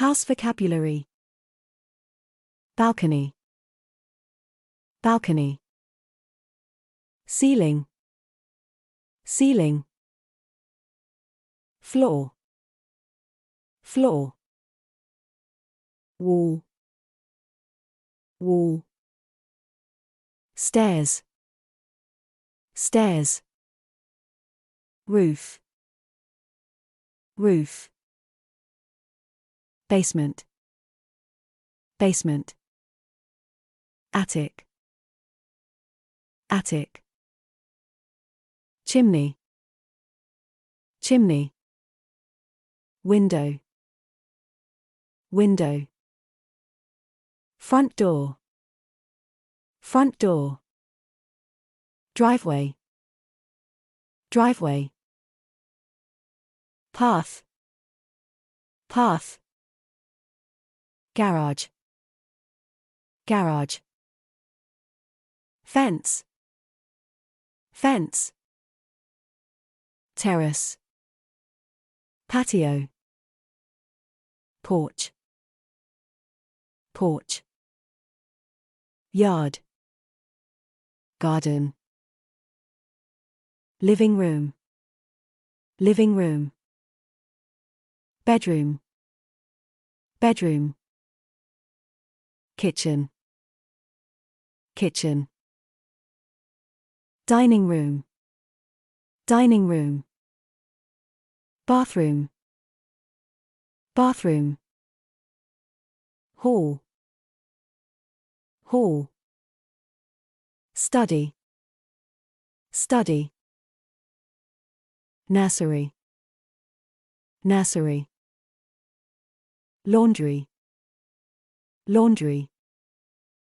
House vocabulary. Balcony. Balcony. Ceiling. Ceiling. Floor. Floor. Wall. Wall. Stairs. Stairs. Roof. Roof. Basement. Basement. Attic. Attic. Chimney. Chimney. Window. Window. Front door. Front door. Driveway. Driveway. Path. Path. Garage. Garage. Fence. Fence. Terrace. Patio. Porch. Porch. Yard. Garden. Living room. Living room. Bedroom. Bedroom. Kitchen. Kitchen. Dining room. Dining room. Bathroom. Bathroom. Hall. Hall. Study. Study. Nursery. Nursery. Laundry. Laundry.